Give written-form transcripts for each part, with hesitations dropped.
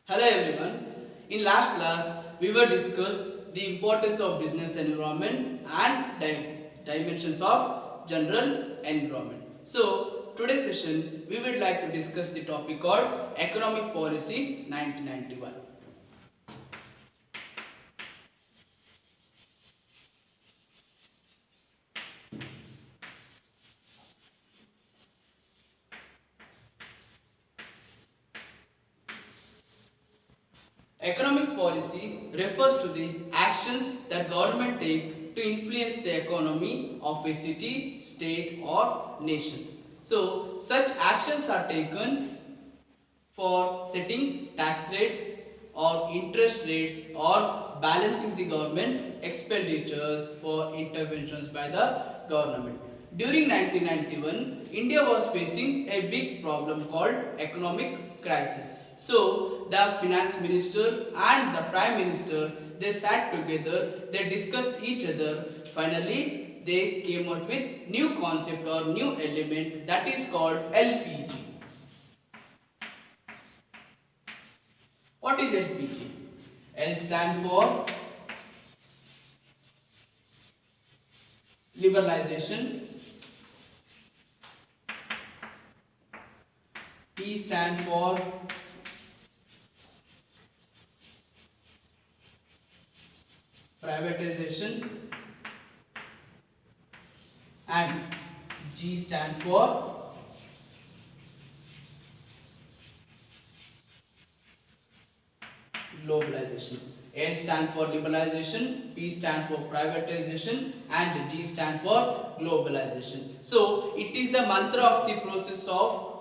Hello everyone. In last class, we were discussed the importance of business environment and dimensions of general environment. So today's session, we would like to discuss the topic called Economic Policy 1991. Economic policy refers to the actions that government take to influence the economy of a city, state or nation. So such actions are taken for setting tax rates or interest rates or balancing the government expenditures for interventions by the government. During 1991, India was facing a big problem called economic crisis. So the finance minister and the prime minister, they sat together, they discussed each other. Finally, they came out with new concept or new element that is called LPG. What is LPG? L stand for liberalization, P stand for privatization, and G stand for globalization. L stand for liberalization, P stand for privatization, and G stand for globalization. So it is the mantra of the process of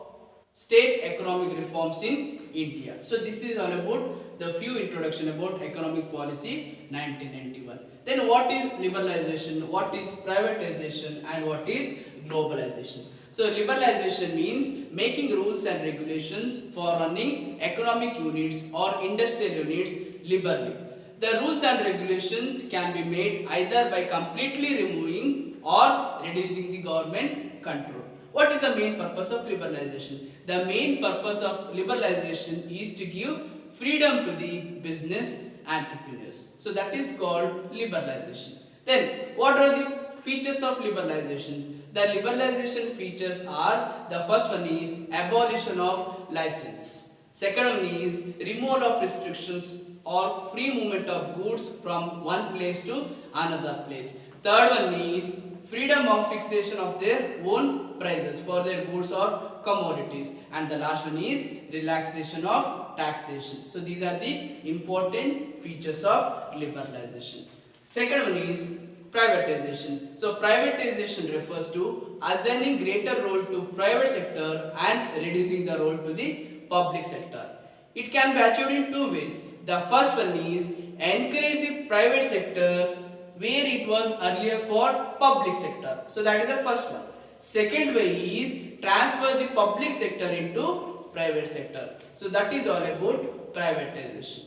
state economic reforms in India. So this is all about the few introduction about economic policy 1991. Then what is liberalization, what is privatization, and what is globalization? So liberalization means making rules and regulations for running economic units or industrial units liberally. The rules and regulations can be made either by completely removing or reducing the government control. What is the main purpose of liberalization? The main purpose of liberalization is to give freedom to the business entrepreneurs. So that is called liberalization. Then what are the features of liberalization? The liberalization features are, the first one is abolition of license. Second one is removal of restrictions or free movement of goods from one place to another place. Third one is freedom of fixation of their own prices for their goods or commodities. And the last one is relaxation of taxation. So these are the important features of liberalization. Second one is privatization. So privatization refers to assigning greater role to private sector and reducing the role to the public sector. It can be achieved in two ways. The first one is encourage the private sector where it was earlier for public sector. So that is the first one. Second way is transfer the public sector into private sector. So that is all about privatization.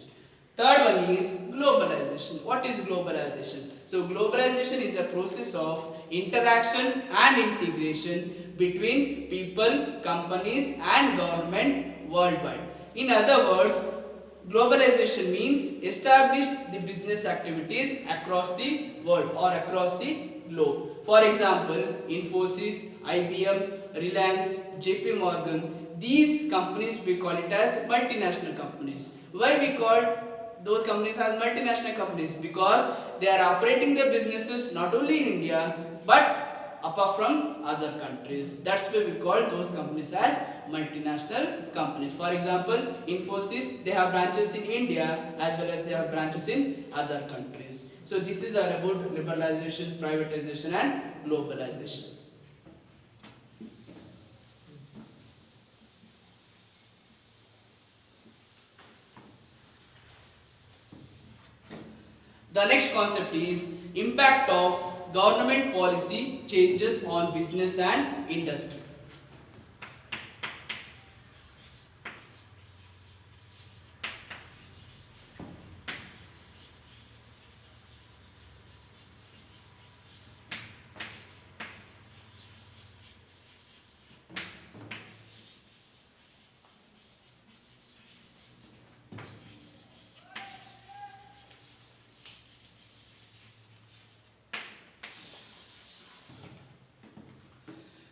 Third one is globalization. What is globalization? So globalization is a process of interaction and integration between people, companies and government worldwide. In other words, globalization means establish the business activities across the world or across the globe. For example, Infosys, IBM, Reliance, JP Morgan, these companies we call it as multinational companies. Why we call those companies as multinational companies? Because they are operating their businesses not only in India but apart from other countries. That's why we call those companies as multinational companies. For example, Infosys, they have branches in India as well as they have branches in other countries. So this is all about liberalization, privatization and globalization. The next concept is impact of government policy changes on business and industry.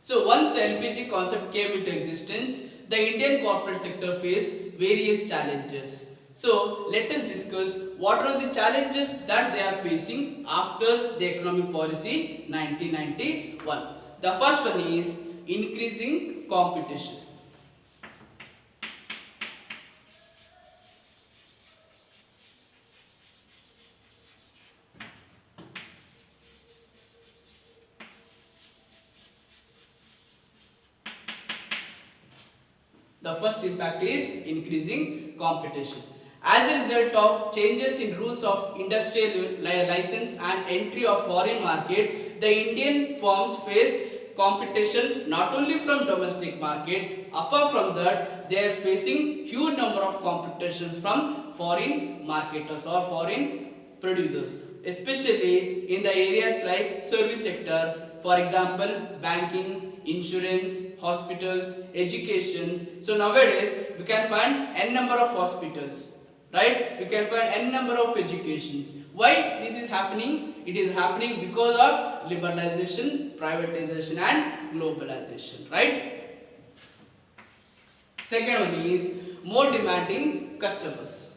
So once the LPG concept came into existence, the Indian corporate sector faced various challenges. So let us discuss what are the challenges that they are facing after the economic policy 1991. The first one is increasing competition. The first impact is increasing competition. As a result of changes in rules of industrial license and entry of foreign market, the Indian firms face competition not only from domestic market. Apart from that, they are facing huge number of competitions from foreign marketers or foreign producers, especially in the areas like service sector, for example, banking, insurance, hospitals, educations. So nowadays we can find n number of hospitals, right? We can find n number of educations. Why this is happening? It is happening because of liberalization, privatization and globalization, right? Second one is more demanding customers.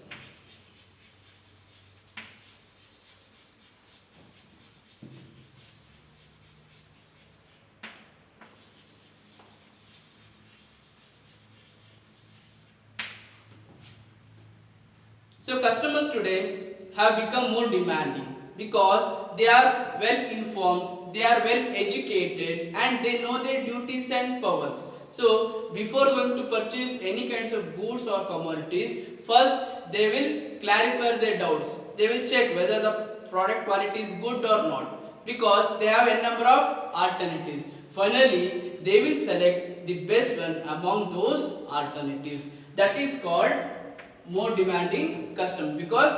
So customers today have become more demanding because they are well informed, they are well educated and they know their duties and powers. So before going to purchase any kinds of goods or commodities, first they will clarify their doubts. They will check whether the product quality is good or not because they have a number of alternatives. Finally, they will select the best one among those alternatives. That is called more demanding customer because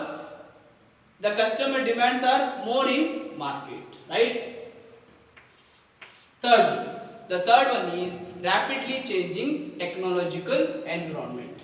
the customer demands are more in market, right? Third one. The third one is rapidly changing technological environment.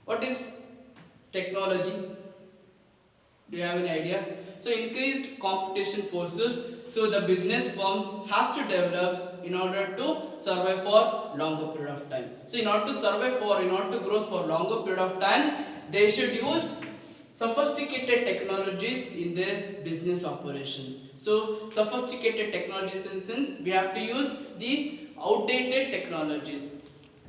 What is technology? Do you have any idea? So increased competition forces, so the business firms has to develop in order to survive for longer period of time. So in order to survive for, in order to grow for longer period of time, they should use sophisticated technologies in their business operations. So sophisticated technologies in the sense we have to use the outdated technologies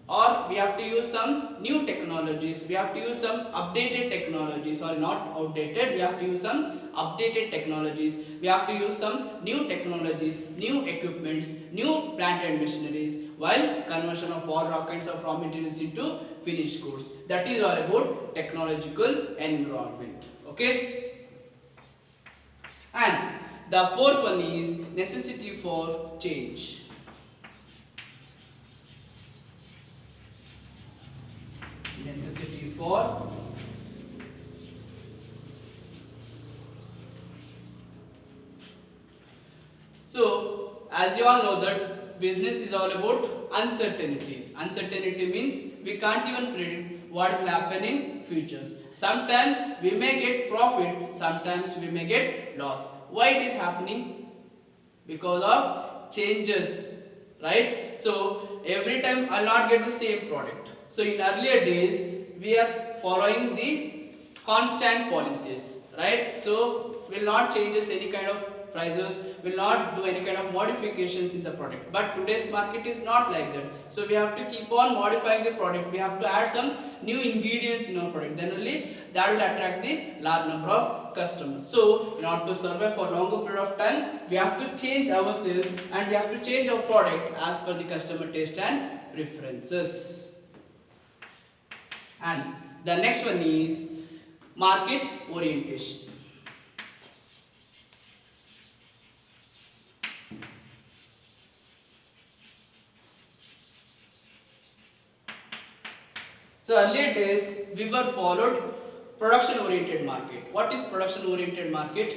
or we have to use some new technologies, we have to use some updated technologies, or not outdated, we have to use some updated technologies, we have to use some new technologies, new equipments, new plant and machineries, while conversion of all kinds of raw materials into finished goods. That is all about technological environment. Okay, and the fourth one is necessity for change. Necessity for so as you all know that business is all about uncertainties. Uncertainty means we can't even predict what will happen in futures. Sometimes we may get profit, sometimes we may get loss. Why it is happening? Because of changes, right? So every time I'll not get the same product. So in earlier days we are following the constant policies, right? So will not changes any kind of prices, will not do any kind of modifications in the product. But today's market is not like that. So we have to keep on modifying the product. We have to add some new ingredients in our product. Then only that will attract the large number of customers. So in order to survive for longer period of time, we have to change ourselves and we have to change our product as per the customer taste and preferences. And the next one is market orientation. So earlier days we were followed production oriented market. What is production oriented market?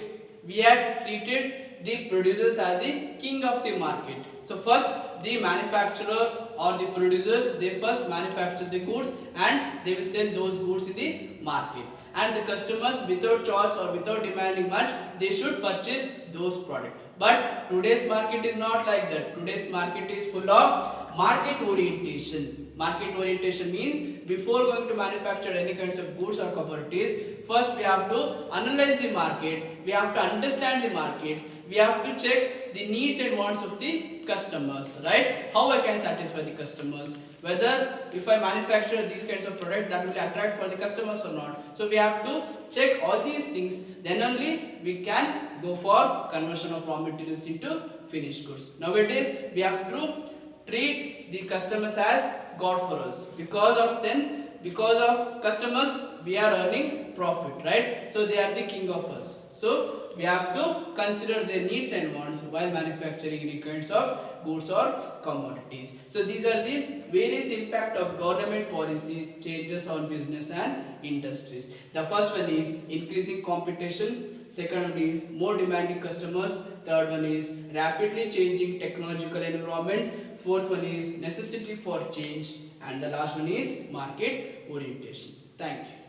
We had treated the producers as the king of the market. So first the manufacturer or the producers, they first manufacture the goods and they will sell those goods in the market, and the customers without choice or without demanding much, they should purchase those products. But today's market is not like that. Today's market is full of market orientation. Market orientation means before going to manufacture any kinds of goods or commodities, first we have to analyze the market, we have to understand the market, we have to check the needs and wants of the customers, right? How I can satisfy the customers, whether if I manufacture these kinds of products, that will attract for the customers or not. So we have to check all these things, then only we can go for conversion of raw materials into finished goods. Nowadays we have to treat the customers as God for us. Because of them, because of customers, we are earning profit, right? So they are the king of us. So we have to consider their needs and wants while manufacturing any kinds of goods or commodities. So these are the various impact of government policies changes on business and industries. The first one is increasing competition, second one is more demanding customers, third one is rapidly changing technological environment, fourth one is necessity for change, and the last one is market orientation. Thank you.